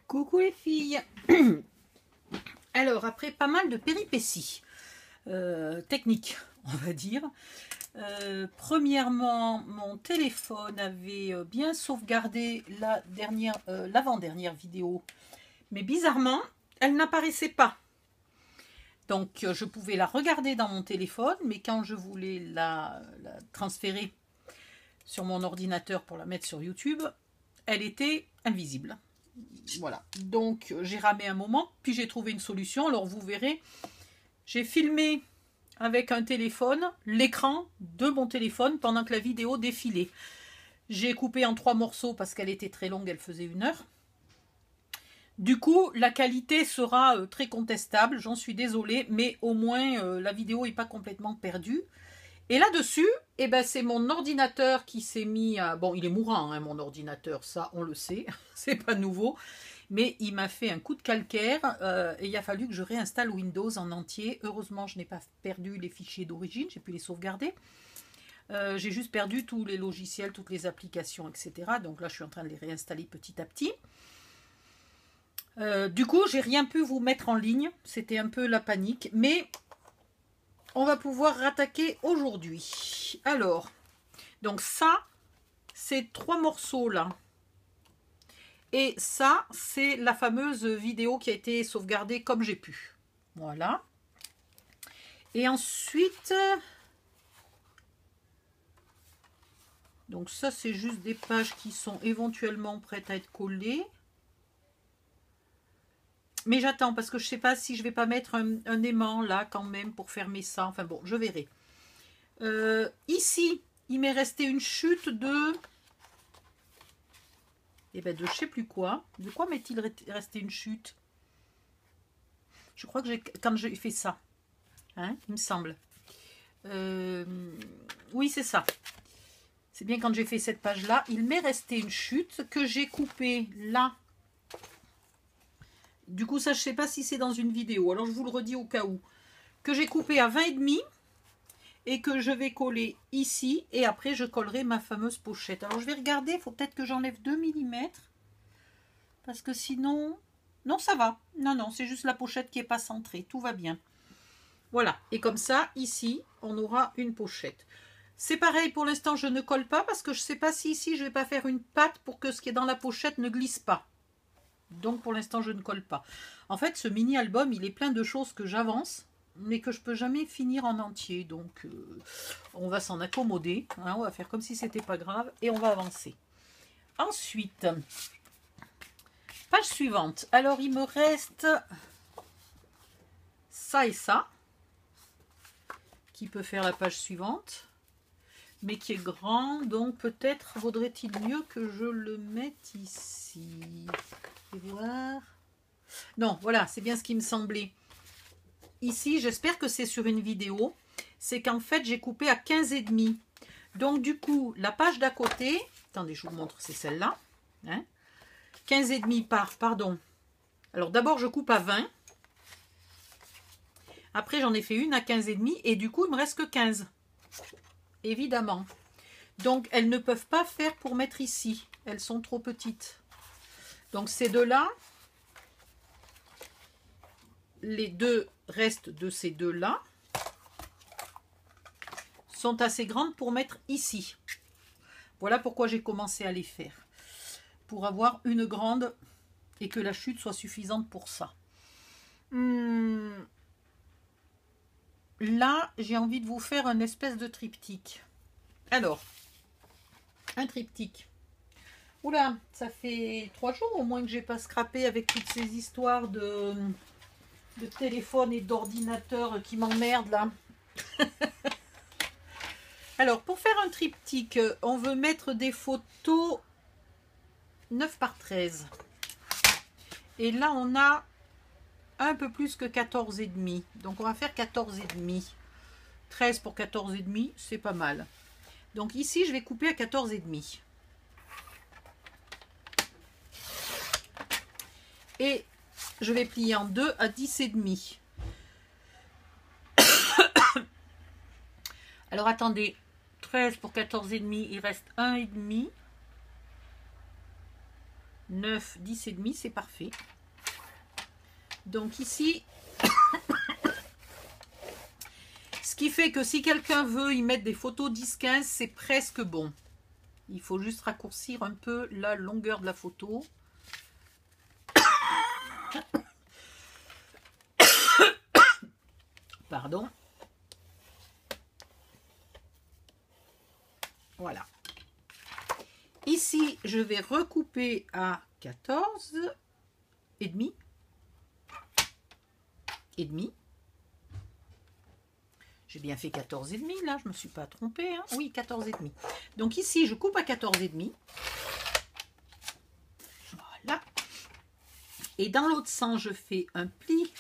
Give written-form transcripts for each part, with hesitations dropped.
Coucou les filles. Alors, après pas mal de péripéties techniques, on va dire. Premièrement, mon téléphone avait bien sauvegardé l'avant-dernière vidéo. Mais bizarrement, elle n'apparaissait pas. Donc, je pouvais la regarder dans mon téléphone, mais quand je voulais la transférer sur mon ordinateur pour la mettre sur YouTube, elle était invisible. Voilà, donc j'ai ramé un moment, puis j'ai trouvé une solution. Alors vous verrez, j'ai filmé avec un téléphone l'écran de mon téléphone pendant que la vidéo défilait. J'ai coupé en 3 morceaux parce qu'elle était très longue, elle faisait 1 heure. Du coup, la qualité sera très contestable, j'en suis désolée, mais au moins la vidéo n'est pas complètement perdue. Et là-dessus, eh ben, c'est mon ordinateur qui s'est mis à... Bon, il est mourant, hein, mon ordinateur, ça, on le sait, c'est pas nouveau. Mais il m'a fait un coup de calcaire et il a fallu que je réinstalle Windows en entier. Heureusement, je n'ai pas perdu les fichiers d'origine, j'ai pu les sauvegarder. J'ai juste perdu tous les logiciels, toutes les applications, etc. Donc là, je suis en train de les réinstaller petit à petit. Du coup, j'ai rien pu vous mettre en ligne. C'était un peu la panique, mais... on va pouvoir rattaquer aujourd'hui. Alors, donc ça, c'est 3 morceaux là. Et ça, c'est la fameuse vidéo qui a été sauvegardée comme j'ai pu. Voilà. Et ensuite, donc ça, c'est juste des pages qui sont éventuellement prêtes à être collées. Mais j'attends parce que je ne sais pas si je ne vais pas mettre un aimant là quand même pour fermer ça. Enfin bon, je verrai. Ici, il m'est resté une chute de... eh ben de je sais plus quoi. De quoi m'est-il resté une chute? Je crois que quand j'ai fait ça. Hein, il me semble. Oui, c'est ça. C'est bien quand j'ai fait cette page-là. Il m'est resté une chute que j'ai coupée là. Du coup, ça, je ne sais pas si c'est dans une vidéo. Alors, je vous le redis au cas où. Que j'ai coupé à 20,5 et que je vais coller ici. Et après, je collerai ma fameuse pochette. Alors, je vais regarder. Il faut peut-être que j'enlève 2 mm. Parce que sinon... non, ça va. Non, non, c'est juste la pochette qui n'est pas centrée. Tout va bien. Voilà. Et comme ça, ici, on aura une pochette. C'est pareil, pour l'instant, je ne colle pas parce que je ne sais pas si ici, je ne vais pas faire une patte pour que ce qui est dans la pochette ne glisse pas. Donc pour l'instant je ne colle pas. En fait ce mini album il est plein de choses que j'avance mais que je peux jamais finir en entier. Donc on va s'en accommoder, hein, on va faire comme si c'était pas grave et on va avancer. Ensuite, page suivante. Alors il me reste ça et ça qui peut faire la page suivante mais qui est grand, donc peut-être vaudrait-il mieux que je le mette ici. Et voir. Non, voilà, c'est bien ce qui me semblait. Ici, j'espère que c'est sur une vidéo. C'est qu'en fait, j'ai coupé à 15,5. Donc, du coup, la page d'à côté... attendez, je vous montre, c'est celle-là. Hein, 15,5 par... pardon. Alors, d'abord, je coupe à 20. Après, j'en ai fait une à 15,5. Et du coup, il me reste que 15. Évidemment. Donc, elles ne peuvent pas faire pour mettre ici. Elles sont trop petites. Donc ces deux-là, les deux restes de ces deux-là sont assez grandes pour mettre ici. Voilà pourquoi j'ai commencé à les faire. Pour avoir une grande et que la chute soit suffisante pour ça. Là, j'ai envie de vous faire une espèce de triptyque. Alors, un triptyque. Oula, ça fait 3 jours au moins que j'ai pas scrappé avec toutes ces histoires de téléphone et d'ordinateur qui m'emmerdent là. Alors, pour faire un triptyque, on veut mettre des photos 9 par 13. Et là, on a un peu plus que 14,5. Donc, on va faire 14,5. 13 pour 14,5, c'est pas mal. Donc, ici, je vais couper à 14,5. Et je vais plier en deux à 10,5. Alors attendez, 13 pour 14,5, il reste 1,5. 9, 10 et demi, c'est parfait. Donc ici, ce qui fait que si quelqu'un veut y mettre des photos 10-15, c'est presque bon. Il faut juste raccourcir un peu la longueur de la photo. Pardon. Voilà. Ici, je vais recouper à 14 et demi. J'ai bien fait 14 et demi là, je ne me suis pas trompée. Hein. Oui, 14 et demi. Donc ici, je coupe à 14 et demi. Voilà. Et dans l'autre sens, je fais un pli.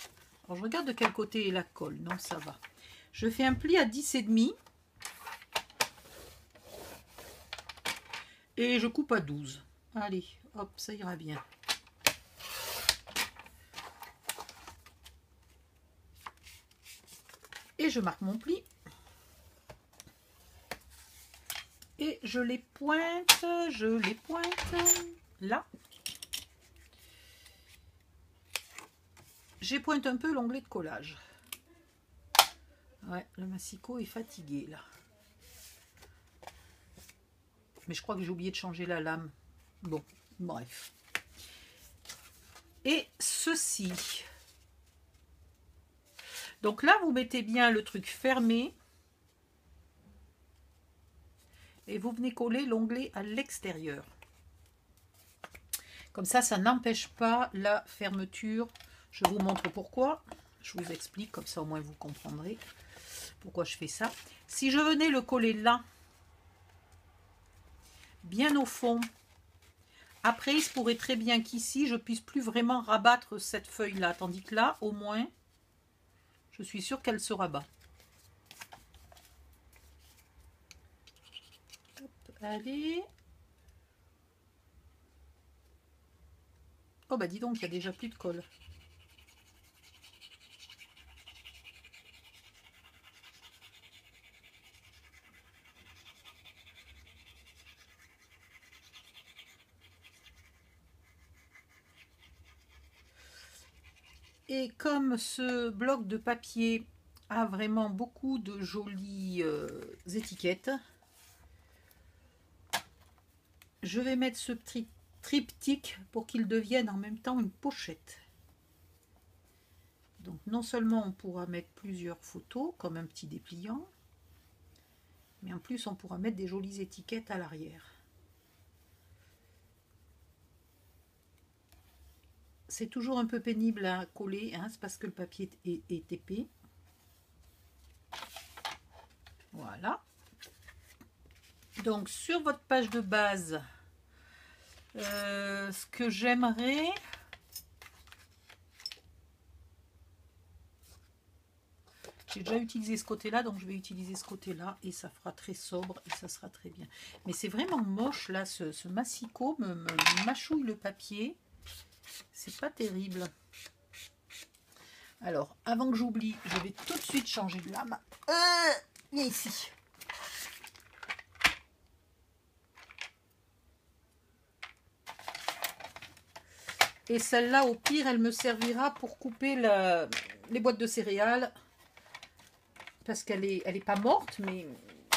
Alors, je regarde de quel côté est la colle. Non, ça va. Je fais un pli à 10 et demi. Et je coupe à 12. Allez, hop, ça ira bien. Et je marque mon pli. Et je les pointe là. J'épointe un peu l'onglet de collage. Ouais, le massicot est fatigué là. Mais je crois que j'ai oublié de changer la lame. Bon, bref. Et ceci. Donc là, vous mettez bien le truc fermé. Et vous venez coller l'onglet à l'extérieur. Comme ça n'empêche pas la fermeture. Je vous montre pourquoi. Je vous explique, comme ça au moins vous comprendrez pourquoi je fais ça. Si je venais le coller là, bien au fond, après il se pourrait très bien qu'ici je puisse plus vraiment rabattre cette feuille là, tandis que là au moins je suis sûre qu'elle se rabat. Hop, allez. Oh bah dis donc, il y a déjà plus de colle. Et comme ce bloc de papier a vraiment beaucoup de jolies étiquettes, je vais mettre ce petit triptyque pour qu'il devienne en même temps une pochette. Donc non seulement on pourra mettre plusieurs photos comme un petit dépliant, mais en plus on pourra mettre des jolies étiquettes à l'arrière. C'est toujours un peu pénible à coller, hein, c'est parce que le papier est épais. Voilà. Donc sur votre page de base, ce que j'aimerais, j'ai déjà utilisé ce côté-là, donc je vais utiliser ce côté-là et ça fera très sobre et ça sera très bien. Mais c'est vraiment moche là, ce massicot me mâchouille le papier. C'est pas terrible. Alors, avant que j'oublie, je vais tout de suite changer de lame. Viens ici. Et celle-là, au pire, elle me servira pour couper les boîtes de céréales. Parce qu'elle est pas morte, mais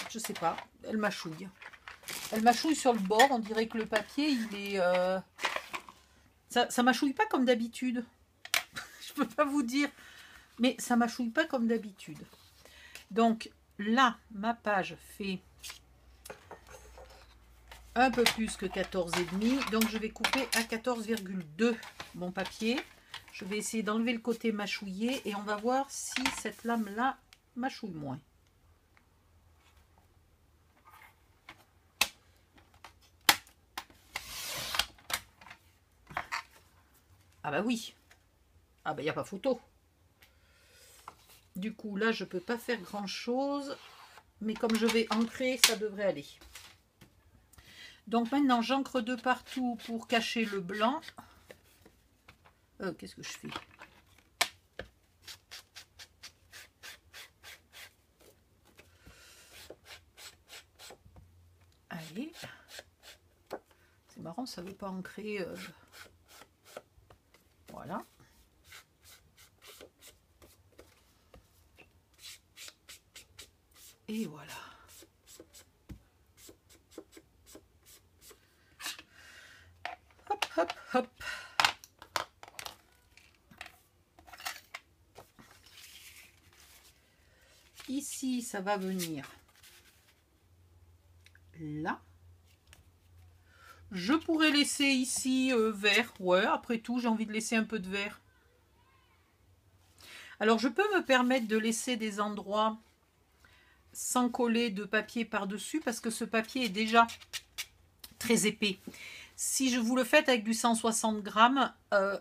je sais pas. Elle mâchouille. Elle mâchouille sur le bord. On dirait que le papier, il est... Ça mâchouille pas comme d'habitude. Je peux pas vous dire. Mais ça mâchouille pas comme d'habitude. Donc là, ma page fait un peu plus que 14,5. Donc je vais couper à 14,2 mon papier. Je vais essayer d'enlever le côté mâchouillé et on va voir si cette lame-là mâchouille moins. Ah bah oui. Ah bah il n'y a pas photo. Du coup là je peux pas faire grand chose. Mais comme je vais ancrer, ça devrait aller. Donc maintenant j'encre de partout pour cacher le blanc. Qu'est-ce que je fais? Allez. C'est marrant, ça ne veut pas ancrer. Voilà. Et voilà. Hop, hop, hop. Ici, ça va venir là. Je pourrais laisser ici vert. Ouais, après tout, j'ai envie de laisser un peu de vert. Alors, je peux me permettre de laisser des endroits sans coller de papier par-dessus parce que ce papier est déjà très épais. Si je vous le faites avec du 160 grammes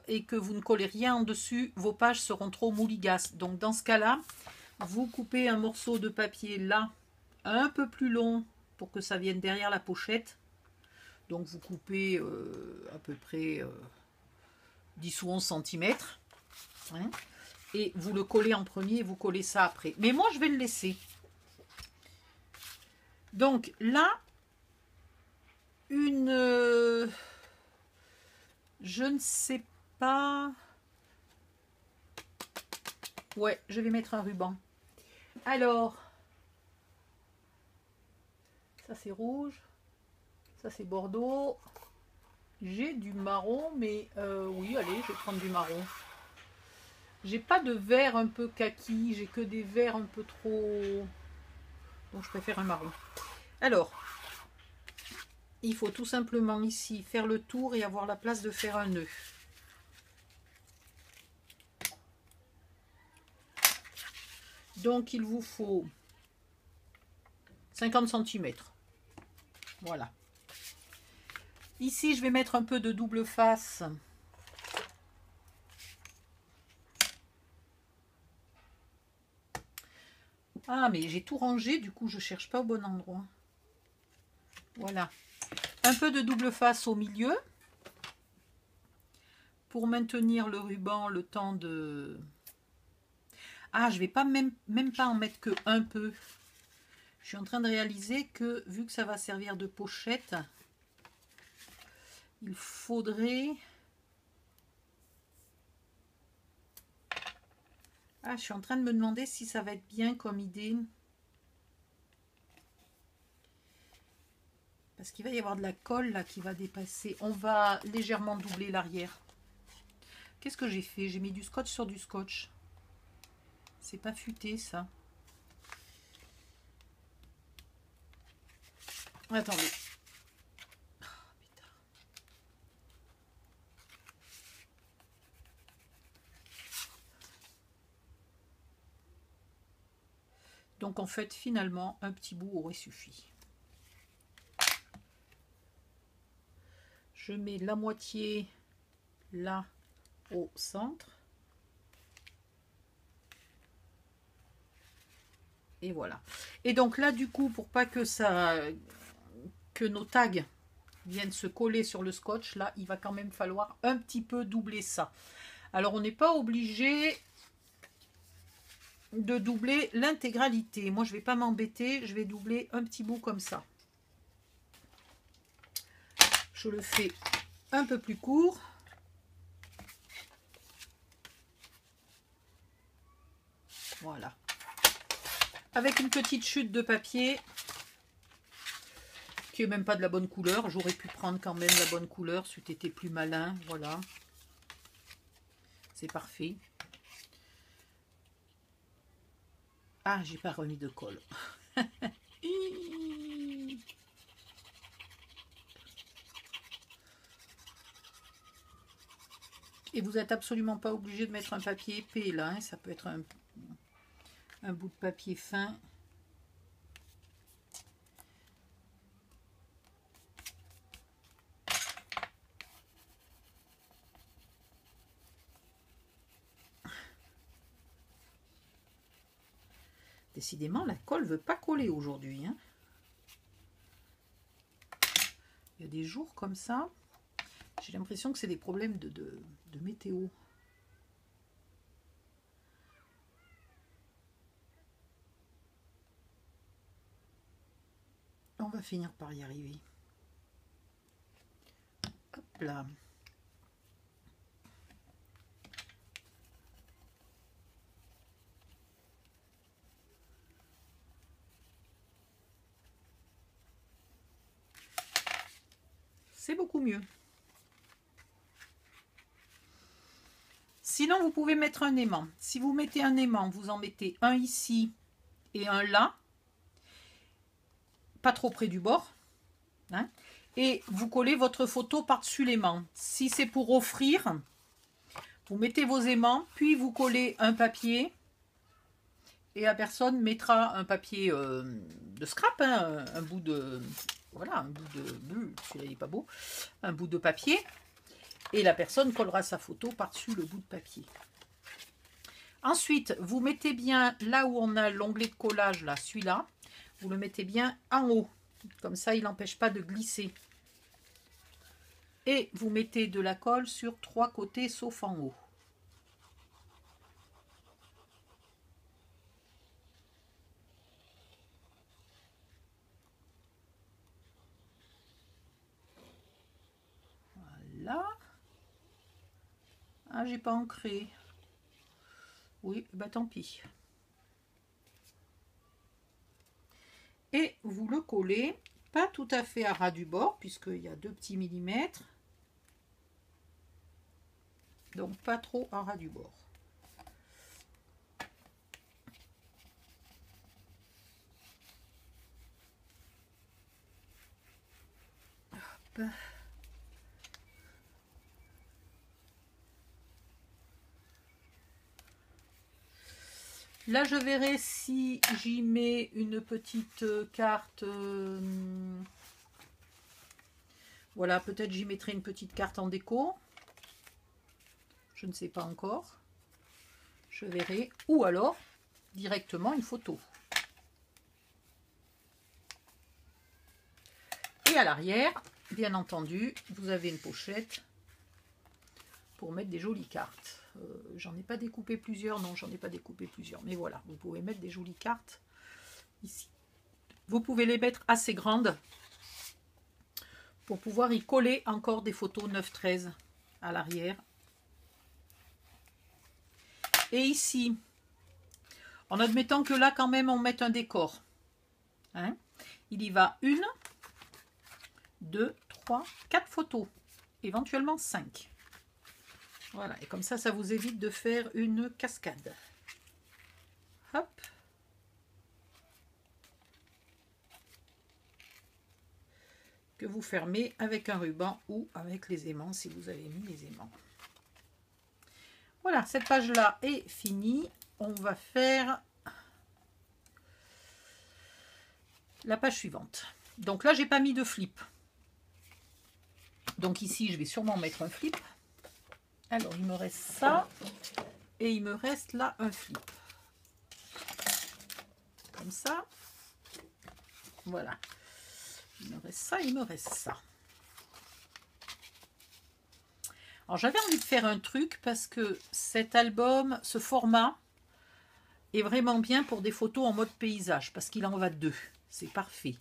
et que vous ne collez rien en dessus, vos pages seront trop mouligasses. Donc, dans ce cas-là, vous coupez un morceau de papier là, un peu plus long pour que ça vienne derrière la pochette. Donc vous coupez à peu près 10 ou 11 cm. Hein, et vous le collez en premier et vous collez ça après. Mais moi, je vais le laisser. Donc là, je ne sais pas. Ouais, je vais mettre un ruban. Alors, ça c'est rouge. Ça c'est bordeaux. J'ai du marron, mais oui, allez, je vais prendre du marron. J'ai pas de vert un peu kaki, j'ai que des verts un peu trop... Donc je préfère un marron. Alors, il faut tout simplement ici faire le tour et avoir la place de faire un nœud. Donc il vous faut 50 cm. Voilà. Ici, je vais mettre un peu de double face. Ah, mais j'ai tout rangé, du coup, je ne cherche pas au bon endroit. Voilà. Un peu de double face au milieu pour maintenir le ruban le temps de... Ah, je ne vais pas même pas en mettre que un peu. Je suis en train de réaliser que, vu que ça va servir de pochette, il faudrait... Ah, je suis en train de me demander si ça va être bien comme idée. Parce qu'il va y avoir de la colle là qui va dépasser. On va légèrement doubler l'arrière. Qu'est-ce que j'ai fait? J'ai mis du scotch sur du scotch. C'est pas futé ça. Attendez. Oh, putain. Donc en fait, finalement, un petit bout aurait suffi. Je mets la moitié là au centre. Et voilà. Et donc là, du coup, pour pas que nos tags viennent se coller sur le scotch, là, il va quand même falloir un petit peu doubler ça. Alors, on n'est pas obligé de doubler l'intégralité. Moi, je vais pas m'embêter. Je vais doubler un petit bout comme ça. Je le fais un peu plus court. Voilà. Avec une petite chute de papier qui est même pas de la bonne couleur. J'aurais pu prendre quand même la bonne couleur si tu étais plus malin. Voilà. C'est parfait. Ah, j'ai pas remis de colle. Et vous n'êtes absolument pas obligé de mettre un papier épais là. Hein. Ça peut être un bout de papier fin. Décidément, la colle ne veut pas coller aujourd'hui. Hein. Il y a des jours comme ça. J'ai l'impression que c'est des problèmes de météo. On va finir par y arriver. Hop là. C'est beaucoup mieux. Sinon, vous pouvez mettre un aimant. Si vous mettez un aimant, vous en mettez un ici et un là. Pas trop près du bord. Hein, et vous collez votre photo par-dessus l'aimant. Si c'est pour offrir, vous mettez vos aimants, puis vous collez un papier. Et la personne mettra un papier de scrap, hein, un bout de... Voilà, un bout de... Celui-là, il n'est pas beau. Un bout de papier. Et la personne collera sa photo par-dessus le bout de papier. Ensuite, vous mettez bien là où on a l'onglet de collage, là, celui-là. Vous le mettez bien en haut. Comme ça, il n'empêche pas de glisser. Et vous mettez de la colle sur 3 côtés, sauf en haut. Voilà. Ah, j'ai pas ancré. Oui, bah tant pis. Et vous le collez, pas tout à fait à ras du bord, puisqu'il y a 2 petits millimètres. Donc pas trop à ras du bord. Hop. Là, je verrai si j'y mets une petite carte. Voilà, peut-être j'y mettrai une petite carte en déco. Je ne sais pas encore. Je verrai. Ou alors, directement une photo. Et à l'arrière, bien entendu, vous avez une pochette pour mettre des jolies cartes. J'en ai pas découpé plusieurs, non, j'en ai pas découpé plusieurs, mais voilà, vous pouvez mettre des jolies cartes ici. Vous pouvez les mettre assez grandes pour pouvoir y coller encore des photos 9-13 à l'arrière. Et ici, en admettant que là quand même on mette un décor, hein, il y va 1, 2, 3, 4 photos, éventuellement 5. Voilà, et comme ça, ça vous évite de faire une cascade. Hop. Que vous fermez avec un ruban ou avec les aimants, si vous avez mis les aimants. Voilà, cette page-là est finie. On va faire la page suivante. Donc là, j'ai pas mis de flip. Donc ici, je vais sûrement mettre un flip. Alors, il me reste ça. Et il me reste là un flip. Comme ça. Voilà. Il me reste ça, il me reste ça. Alors, j'avais envie de faire un truc parce que cet album, ce format, est vraiment bien pour des photos en mode paysage. Parce qu'il en va 2. C'est parfait.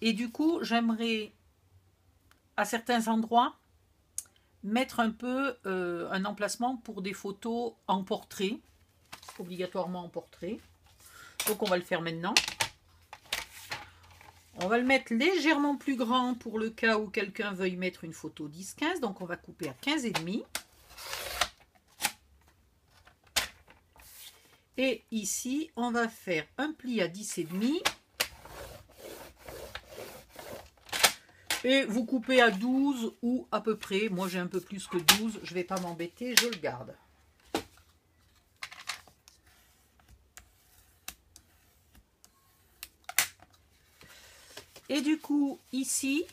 Et du coup, j'aimerais, à certains endroits, mettre un peu un emplacement pour des photos en portrait, obligatoirement en portrait. Donc on va le faire maintenant. On va le mettre légèrement plus grand pour le cas où quelqu'un veuille mettre une photo 10-15. Donc on va couper à 15,5. Et ici, on va faire un pli à 10,5. Et vous coupez à 12 ou à peu près. Moi, j'ai un peu plus que 12. Je ne vais pas m'embêter, je le garde. Et du coup, ici,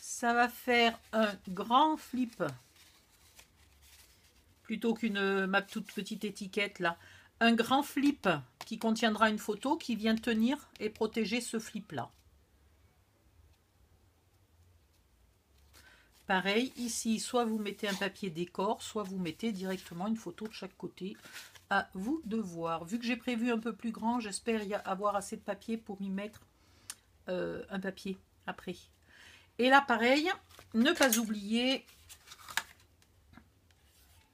ça va faire un grand flip. Plutôt qu'une ma toute petite étiquette là. Un grand flip qui contiendra une photo qui vient tenir et protéger ce flip là. Pareil, ici, soit vous mettez un papier décor, soit vous mettez directement une photo de chaque côté. À vous de voir. Vu que j'ai prévu un peu plus grand, j'espère avoir assez de papier pour y mettre un papier après. Et là, pareil, ne pas oublier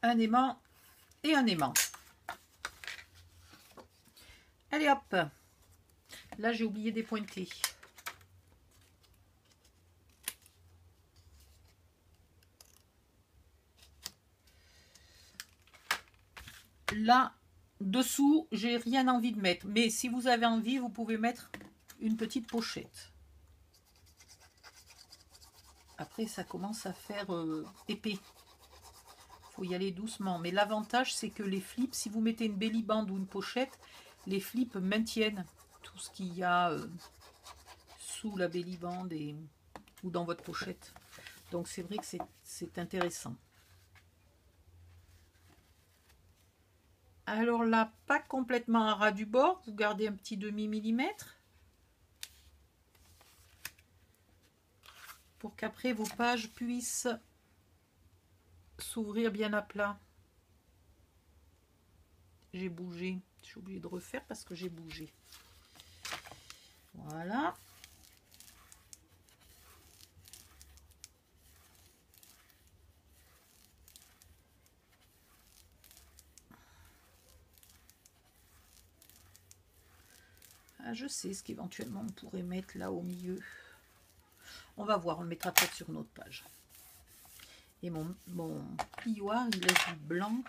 un aimant et un aimant. Allez hop, là j'ai oublié des pointés. Là, dessous, j'ai rien envie de mettre. Mais si vous avez envie, vous pouvez mettre une petite pochette. Après, ça commence à faire épais. Il faut y aller doucement. Mais l'avantage, c'est que les flips, si vous mettez une belly band ou une pochette, les flips maintiennent tout ce qu'il y a sous la belly band ou dans votre pochette. Donc, c'est vrai que c'est intéressant. Alors là, pas complètement à ras du bord, vous gardez un petit demi-millimètre pour qu'après vos pages puissent s'ouvrir bien à plat. J'ai bougé, je suis obligée de refaire parce que j'ai bougé. Voilà. Ah, je sais ce qu'éventuellement on pourrait mettre là au milieu. On va voir, on le mettra peut-être sur notre page. Et mon plioir, il laisse du blanc.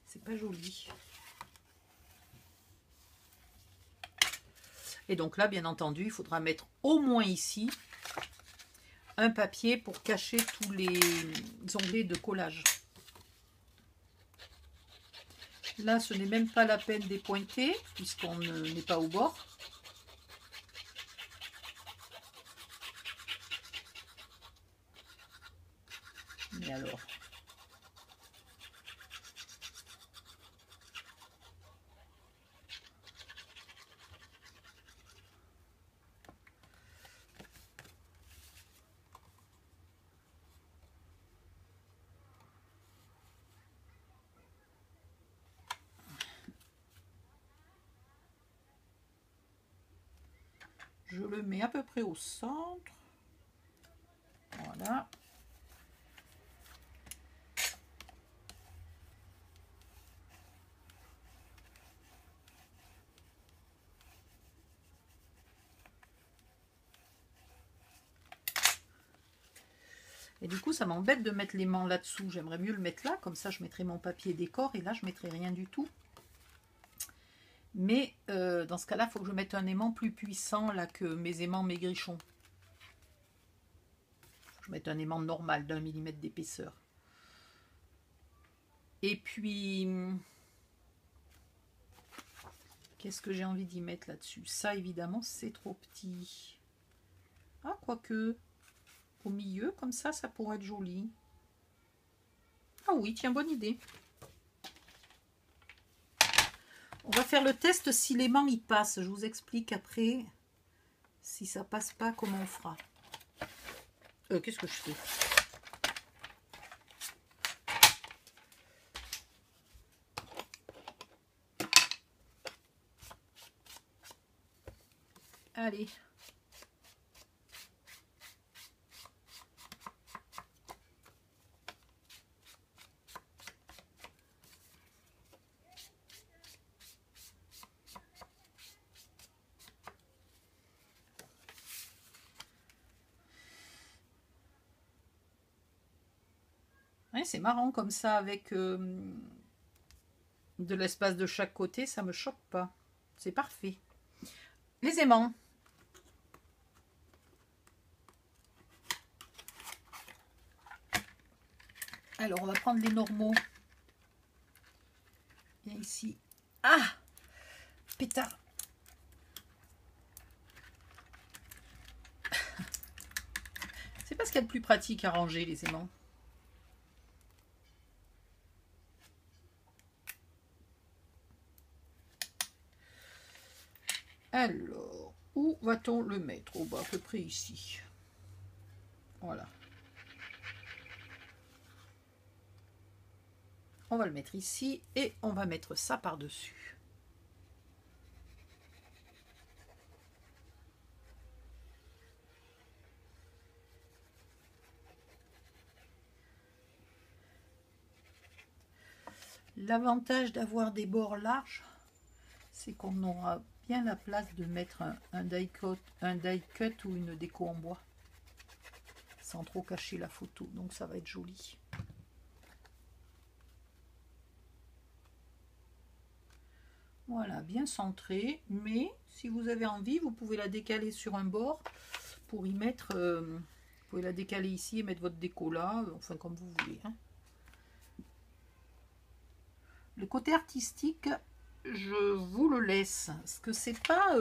C'est pas joli. Et donc là, bien entendu, il faudra mettre au moins ici un papier pour cacher tous les onglets de collage. Là, ce n'est même pas la peine d'épointer, puisqu'on n'est pas au bord. Mais alors... Je le mets à peu près au centre. Voilà. Et du coup, ça m'embête de mettre l'aimant là-dessous. J'aimerais mieux le mettre là. Comme ça, je mettrai mon papier décor. Et là, je ne mettrai rien du tout. Mais dans ce cas-là, il faut que je mette un aimant plus puissant là que mes aimants maigrichons. Je vais mettre un aimant normal d'1 millimètre d'épaisseur. Et puis, qu'est-ce que j'ai envie d'y mettre là-dessus? Ça, évidemment, c'est trop petit. Ah, quoique, au milieu, comme ça pourrait être joli. Ah oui, tiens, bonne idée. On va faire le test si l'aimant y passe. Je vous explique après si ça passe pas, comment on fera. Qu'est-ce que je fais? Allez. Ouais, c'est marrant comme ça avec de l'espace de chaque côté, ça me choque pas. C'est parfait. Les aimants. Alors, on va prendre les normaux. Bien ici. Ah! Pétard. C'est pas ce qu'il y a de plus pratique à ranger, les aimants. Alors, où va-t-on le mettre? Au bas, à peu près ici. Voilà. On va le mettre ici et on va mettre ça par-dessus. L'avantage d'avoir des bords larges, c'est qu'on aura bien la place de mettre un die cut ou une déco en bois sans trop cacher la photo, donc ça va être joli. Voilà, bien centré, mais si vous avez envie, vous pouvez la décaler sur un bord pour y mettre, vous pouvez la décaler ici et mettre votre déco là, enfin comme vous voulez. Hein. Le côté artistique, je vous le laisse, parce que c'est pas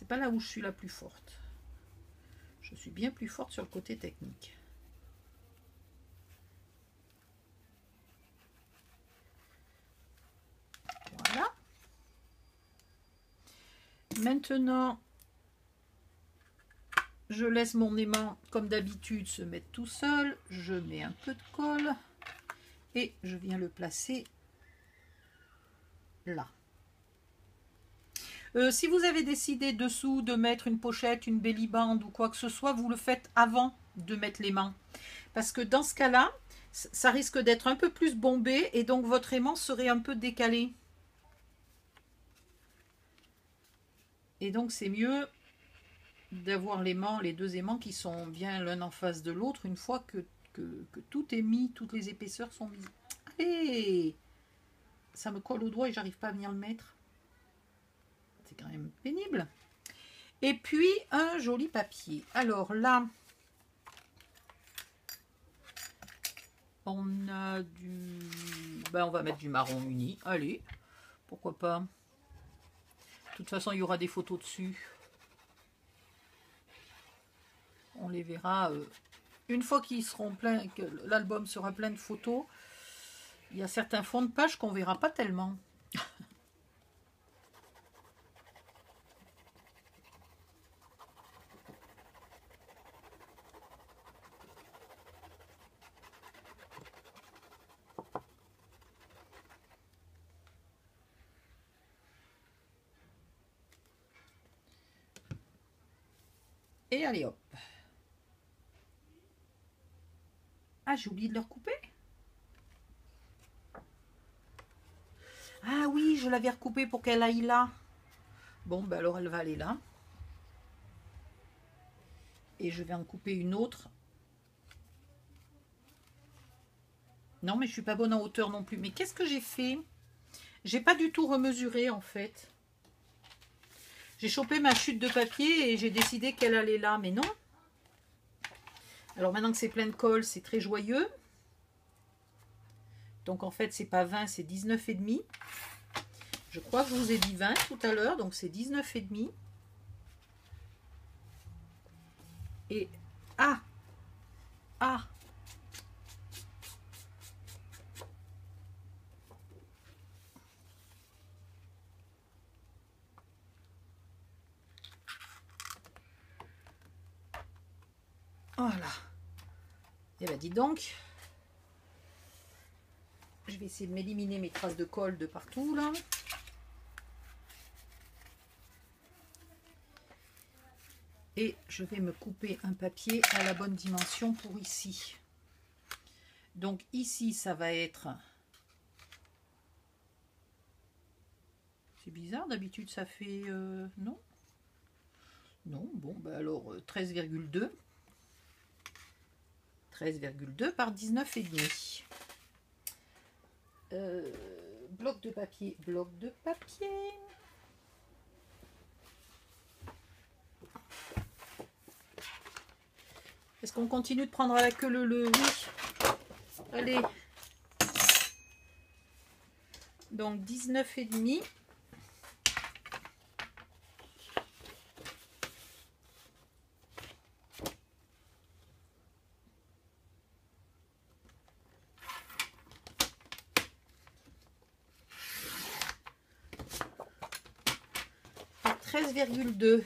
là où je suis la plus forte. Je suis bien plus forte sur le côté technique. Voilà. Maintenant, je laisse mon aimant, comme d'habitude, se mettre tout seul. Je mets un peu de colle et je viens le placer là. Si vous avez décidé dessous de mettre une pochette, une belly band ou quoi que ce soit, vous le faites avant de mettre l'aimant. Parce que dans ce cas-là, ça risque d'être un peu plus bombé et donc votre aimant serait un peu décalé. Et donc c'est mieux d'avoir l'aimant, les deux aimants qui sont bien l'un en face de l'autre une fois que tout est mis, toutes les épaisseurs sont mises. Allez, ça me colle au doigt et j'arrive pas à venir le mettre. C'est quand même pénible. Et puis un joli papier. Alors là, on a du... Ben, on va mettre du marron uni. Allez, pourquoi pas. De toute façon, il y aura des photos dessus. On les verra une fois qu'ils seront pleins, que l'album sera plein de photos. Il y a certains fonds de page qu'on verra pas tellement. Et allez hop. Ah, j'ai oublié de le recouper. Ah oui, je l'avais recoupé pour qu'elle aille là. Bon, ben alors elle va aller là. Et je vais en couper une autre. Non, mais je suis pas bonne en hauteur non plus. Mais qu'est-ce que j'ai fait? J'ai pas du tout remesuré en fait. J'ai chopé ma chute de papier et j'ai décidé qu'elle allait là, mais non. Alors maintenant que c'est plein de colle, c'est très joyeux. Donc en fait, c'est pas 20, c'est 19,5. Je crois que je vous ai dit 20 tout à l'heure, donc c'est 19,5. Et ah, ah, voilà. Et bien dis donc, je vais essayer de m'éliminer mes traces de colle de partout là. Et je vais me couper un papier à la bonne dimension pour ici. Donc ici, ça va être... C'est bizarre, d'habitude ça fait... non. Non, bon, bah alors 13,2. 13,2 par 19,5. Bloc de papier, bloc de papier. Est-ce qu'on continue de prendre à la queue le oui. Allez. Donc 19,5. Et 13,2.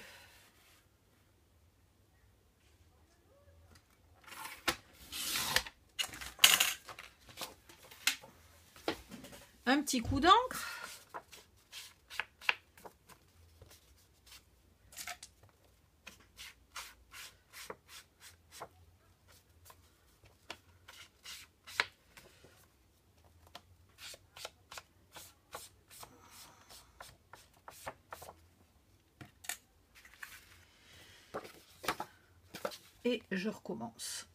Un petit coup d'encre. et je recommence.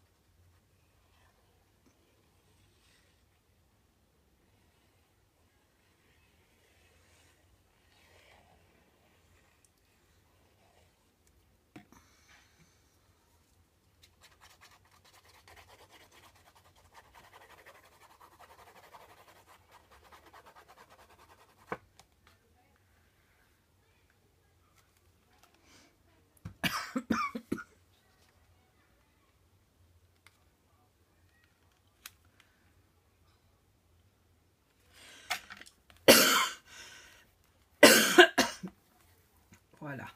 Voilà.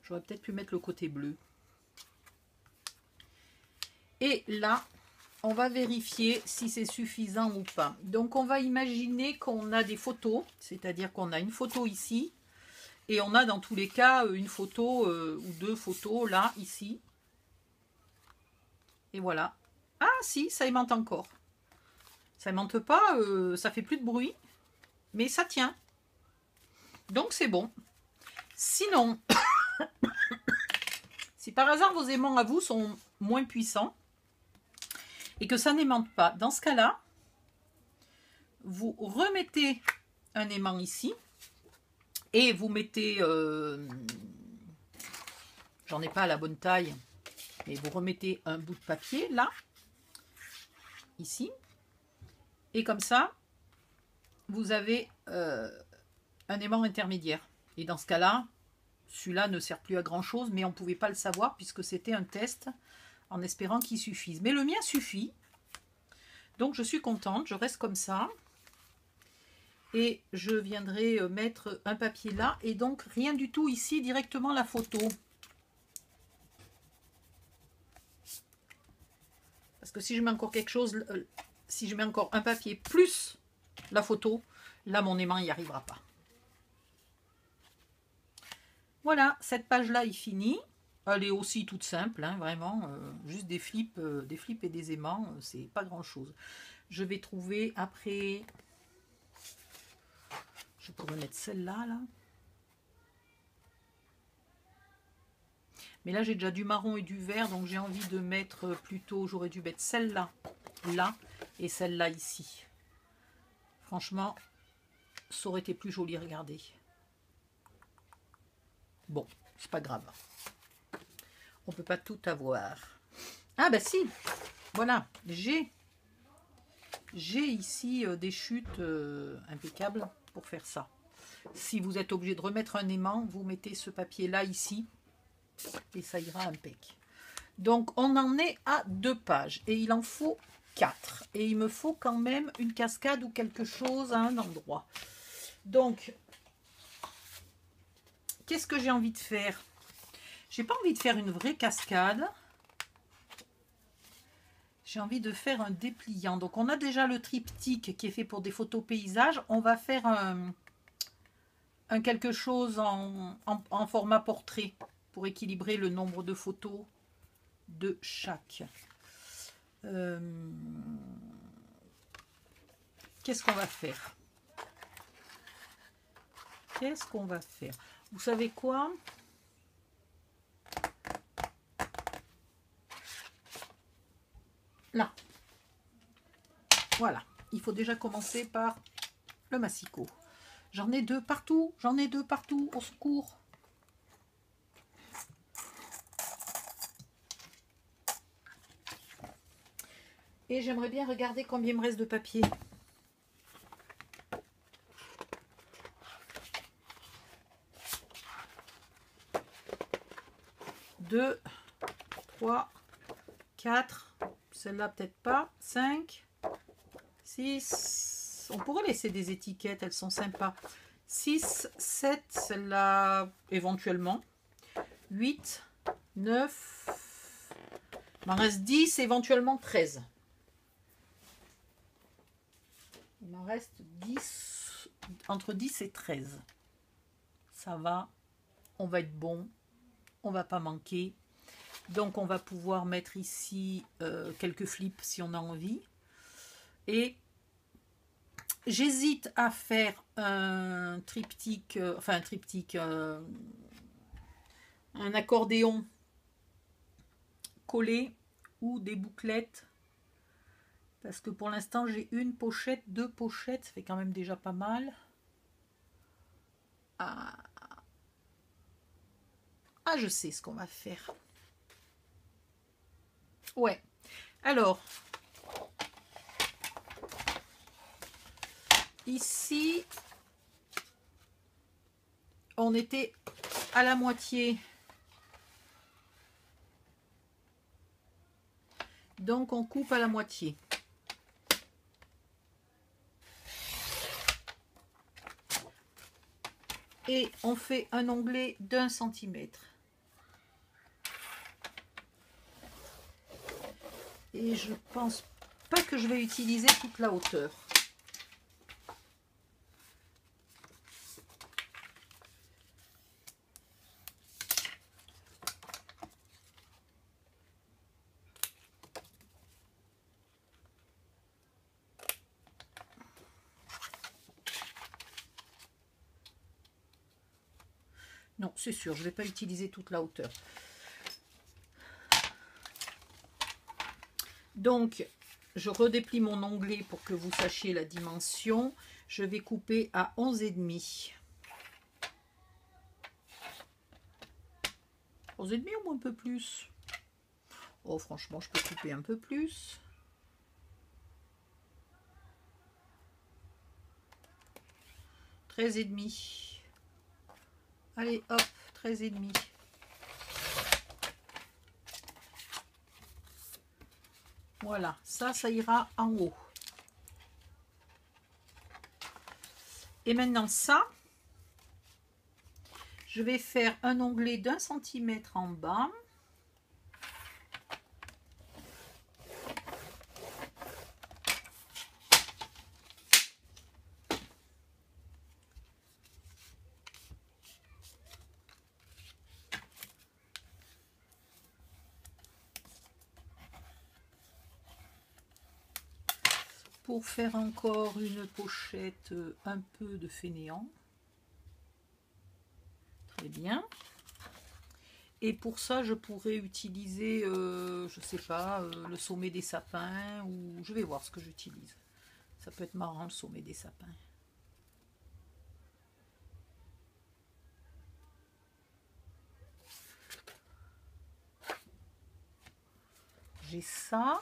J'aurais peut-être pu mettre le côté bleu. Et là, on va vérifier si c'est suffisant ou pas. Donc, on va imaginer qu'on a des photos, c'est-à-dire qu'on a une photo ici, et on a dans tous les cas une photo ou deux photos là, ici. Et voilà. Ah si, ça aimante encore. Ça aimante pas, ça fait plus de bruit, mais ça tient. Donc c'est bon. Sinon, si par hasard vos aimants à vous sont moins puissants et que ça n'aimante pas, dans ce cas-là, vous remettez un aimant ici et vous mettez, j'en ai pas à la bonne taille, mais vous remettez un bout de papier là, ici, et comme ça, vous avez un aimant intermédiaire. Et dans ce cas-là, celui-là ne sert plus à grand-chose, mais on ne pouvait pas le savoir puisque c'était un test en espérant qu'il suffise. Mais le mien suffit. Donc je suis contente, je reste comme ça. Et je viendrai mettre un papier là. Et donc rien du tout ici, directement la photo. Parce que si je mets encore quelque chose, si je mets encore un papier plus la photo, là mon aimant n'y arrivera pas. Voilà, cette page-là est finie. Elle est aussi toute simple, hein, vraiment, juste des flips et des aimants, c'est pas grand-chose. Je vais trouver après, je pourrais mettre celle-là, là. Mais là, j'ai déjà du marron et du vert, donc j'ai envie de mettre plutôt, j'aurais dû mettre celle-là, là, et celle-là ici. Franchement, ça aurait été plus joli, regardez. Bon, c'est pas grave. On peut pas tout avoir. Ah bah si, voilà, j'ai ici des chutes impeccables pour faire ça. Si vous êtes obligé de remettre un aimant, vous mettez ce papier là ici et ça ira impec. Donc on en est à 2 pages et il en faut 4. Et il me faut quand même une cascade ou quelque chose à un endroit. Donc, qu'est-ce que j'ai envie de faire? J'ai pas envie de faire une vraie cascade. J'ai envie de faire un dépliant. Donc on a déjà le triptyque qui est fait pour des photos paysages. On va faire un quelque chose en format portrait pour équilibrer le nombre de photos de chaque. Qu'est-ce qu'on va faire? Qu'est-ce qu'on va faire? Vous savez quoi? Là. Voilà. Il faut déjà commencer par le massicot. J'en ai 2 partout. J'en ai 2 partout. Au secours. Et j'aimerais bien regarder combien il me reste de papier. 2, 3, 4, celle-là peut-être pas, 5, 6, on pourrait laisser des étiquettes, elles sont sympas, 6, 7, celle-là éventuellement, 8, 9, il m'en reste 10, éventuellement 13. Il m'en reste 10, entre 10 et 13. Ça va, on va être bon. On va pas manquer. Donc on va pouvoir mettre ici quelques flips si on a envie. Et J'hésite à faire un triptyque, enfin un triptyque, un accordéon collé ou des bouclettes. Parce que pour l'instant, j'ai une pochette, 2 pochettes, ça fait quand même déjà pas mal. Ah, je sais ce qu'on va faire. Ouais. Alors, ici, on était à la moitié. Donc, on coupe à la moitié. Et on fait un onglet d'1 centimètre. Et je pense pas que je vais utiliser toute la hauteur. Non, c'est sûr, je ne vais pas utiliser toute la hauteur. Donc, je redéplie mon onglet pour que vous sachiez la dimension. Je vais couper à 11,5. 11,5 ou un peu plus? Oh, franchement, je peux couper un peu plus. « 13,5. Allez, hop, 13,5. Voilà, ça ira en haut. Et maintenant ça, je vais faire un onglet d'1 centimètre en bas. Pour faire encore une pochette un peu de fainéant. Très bien. Et pour ça, je pourrais utiliser, je sais pas, le sommet des sapins, ou je vais voir ce que j'utilise. Ça peut être marrant, le sommet des sapins. J'ai ça,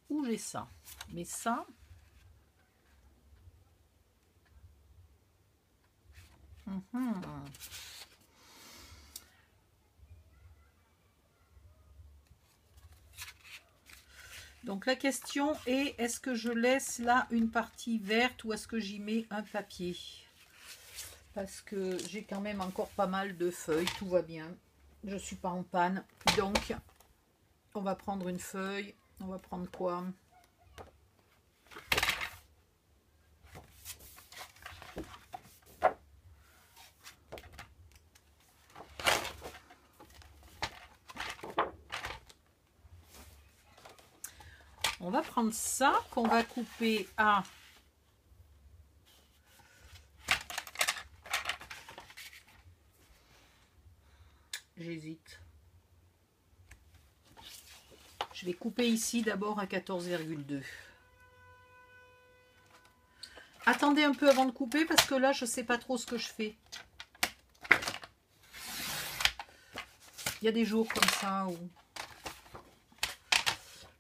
ou j'ai ça. Mais ça... Donc la question est, est-ce que je laisse là une partie verte ou est-ce que j'y mets un papier? Parce que j'ai quand même encore pas mal de feuilles, tout va bien. Je ne suis pas en panne. Donc, on va prendre une feuille. On va prendre quoi? On va prendre ça qu'on va couper à... J'hésite. Je vais couper ici d'abord à 14,2. Attendez un peu avant de couper parce que là, je ne sais pas trop ce que je fais. Il y a des jours comme ça où...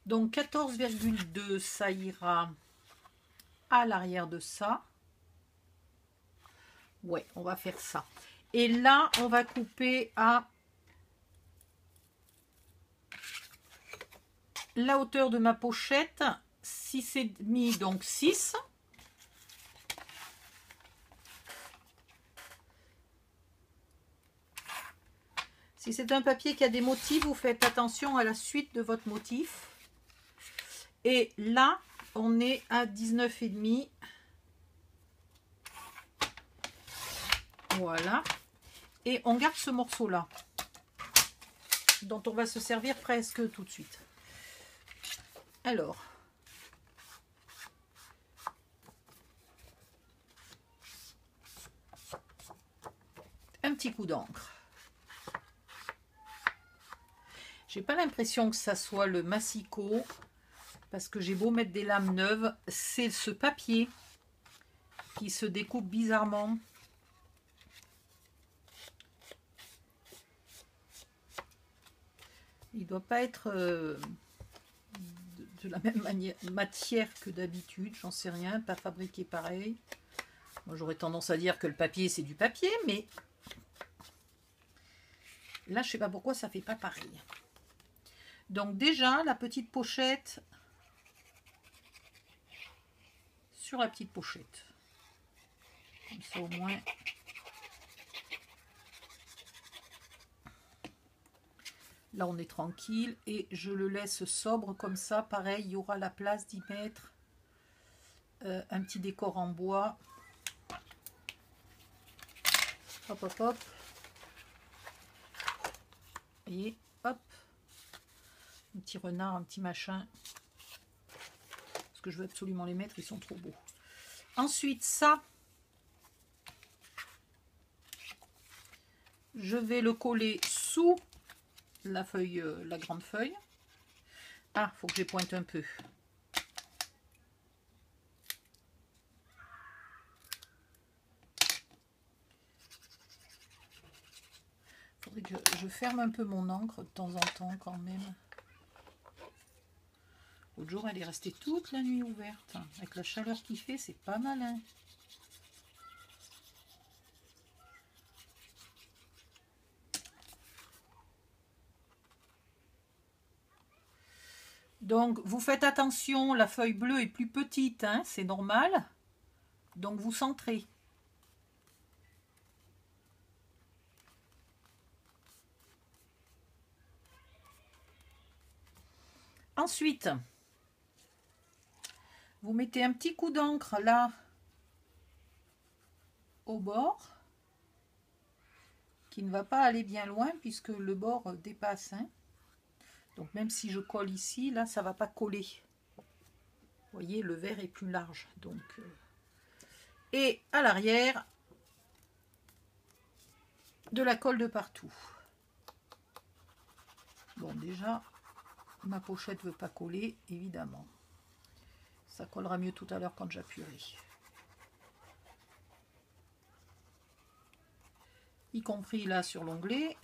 Donc 14,2, ça ira à l'arrière de ça. Ouais, on va faire ça. Et là, on va couper à la hauteur de ma pochette, 6,5, donc 6. Si c'est un papier qui a des motifs, vous faites attention à la suite de votre motif. Et là, on est à 19,5. Voilà. Et on garde ce morceau-là, dont on va se servir presque tout de suite. Alors, un petit coup d'encre. J'ai pas l'impression que ça soit le massicot, parce que j'ai beau mettre des lames neuves, c'est ce papier qui se découpe bizarrement. Il doit pas être de la même matière que d'habitude, j'en sais rien, pas fabriqué pareil. Moi j'aurais tendance à dire que le papier c'est du papier, mais là je sais pas pourquoi ça fait pas pareil. Donc déjà la petite pochette sur la petite pochette. Comme ça au moins. Là on est tranquille et je le laisse sobre comme ça. Pareil, il y aura la place d'y mettre un petit décor en bois. Hop hop hop. Vous voyez, hop. Un petit renard, un petit machin. Parce que je veux absolument les mettre, ils sont trop beaux. Ensuite ça, je vais le coller sous la feuille, la grande feuille. Ah, faut que je pointe un peu. Faudrait que je ferme un peu mon encre de temps en temps quand même. L'autre jour, elle est restée toute la nuit ouverte. Avec la chaleur qu'il fait, c'est pas malin. Donc, vous faites attention, la feuille bleue est plus petite, hein, c'est normal. Donc, vous centrez. Ensuite, vous mettez un petit coup d'encre là, au bord, qui ne va pas aller bien loin puisque le bord dépasse, hein. Donc même si je colle ici, là ça va pas coller. Vous voyez, le verre est plus large. Donc et à l'arrière, de la colle de partout. Bon, déjà, ma pochette ne veut pas coller, évidemment. Ça collera mieux tout à l'heure quand j'appuierai. Y compris là sur l'onglet.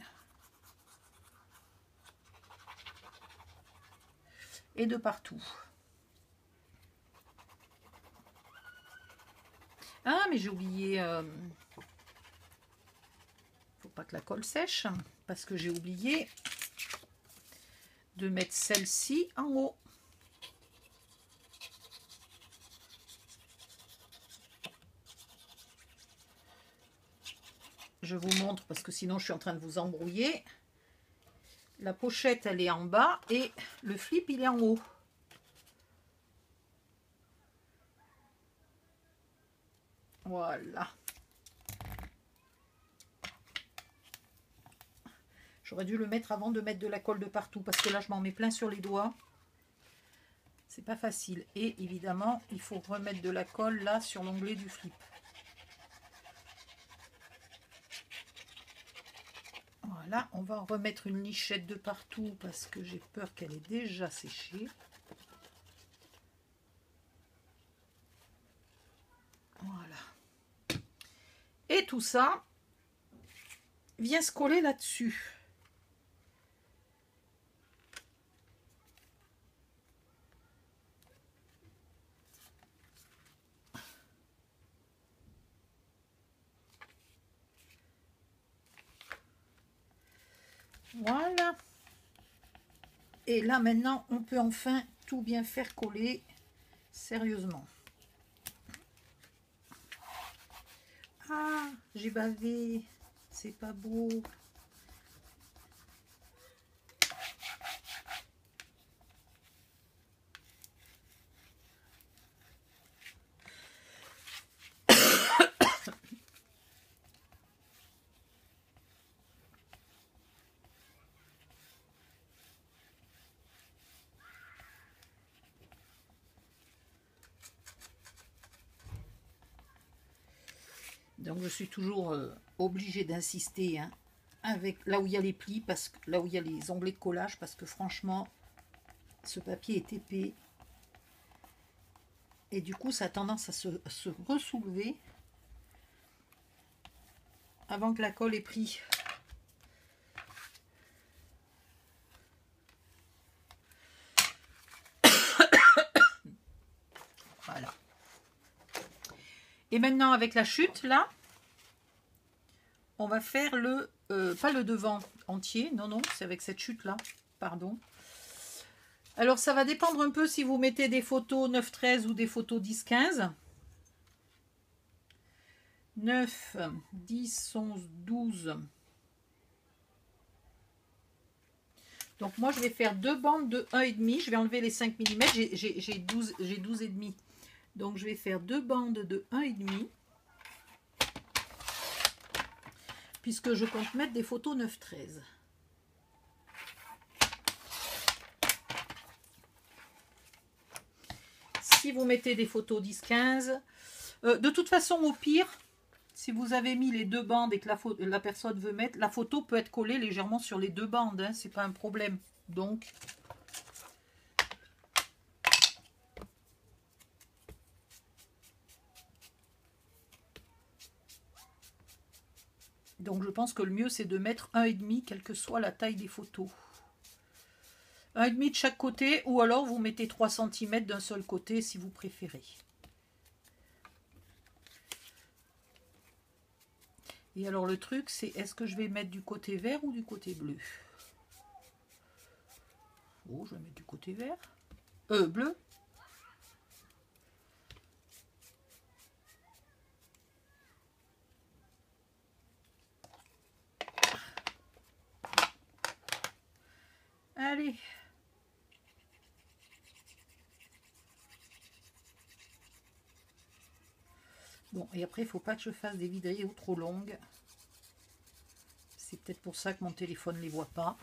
Et de partout. Ah, mais j'ai oublié... faut pas que la colle sèche, parce que j'ai oublié de mettre celle-ci en haut. Je vous montre, parce que sinon je suis en train de vous embrouiller. La pochette, elle est en bas et le flip, il est en haut. Voilà. J'aurais dû le mettre avant de mettre de la colle de partout, parce que là, je m'en mets plein sur les doigts. C'est pas facile. Et évidemment, il faut remettre de la colle là sur l'onglet du flip. Voilà, on va remettre une lichette de partout parce que j'ai peur qu'elle ait déjà séché. Voilà. Et tout ça vient se coller là-dessus. Voilà. Et là maintenant, on peut enfin tout bien faire coller sérieusement. Ah, j'ai bavé. C'est pas beau. Donc je suis toujours obligée d'insister, hein, avec là où il y a les plis, parce que là où il y a les onglets de collage, parce que franchement, ce papier est épais. Et du coup, ça a tendance à se ressoulever avant que la colle ait pris. Voilà. Et maintenant, avec la chute, là, on va faire le... pas le devant entier, non, non, c'est avec cette chute-là, pardon. Alors, ça va dépendre un peu si vous mettez des photos 9-13 ou des photos 10-15. 9, 10, 11, 12. Donc, moi, je vais faire deux bandes de 1,5. Je vais enlever les 5 mm. J'ai 12,5. Donc, je vais faire deux bandes de 1,5. Puisque je compte mettre des photos 9-13. Si vous mettez des photos 10-15, de toute façon, au pire, si vous avez mis les deux bandes et que la personne veut mettre, la photo peut être collée légèrement sur les deux bandes, hein, c'est pas un problème. Donc, je pense que le mieux, c'est de mettre 1,5, quelle que soit la taille des photos. 1,5 de chaque côté, ou alors vous mettez 3 cm d'un seul côté si vous préférez. Et alors le truc, c'est est-ce que je vais mettre du côté vert ou du côté bleu? Oh, je vais mettre du côté vert. Bleu. Allez. Bon, et après, il ne faut pas que je fasse des vidéos trop longues. C'est peut-être pour ça que mon téléphone ne les voit pas.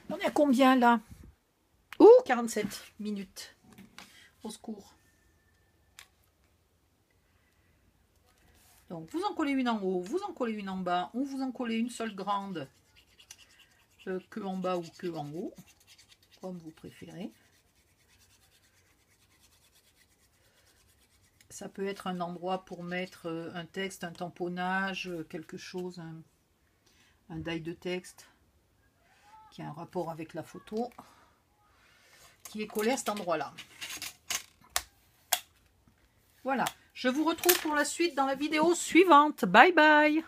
On est à combien là? Ouh, 47 minutes. Au secours. Donc, vous en collez une en haut, vous en collez une en bas, ou vous en collez une seule grande, que en bas ou que en haut, comme vous préférez. Ça peut être un endroit pour mettre un texte, un tamponnage, quelque chose, un die de texte qui a un rapport avec la photo, qui est collé à cet endroit-là. Voilà, je vous retrouve pour la suite dans la vidéo suivante. Bye bye!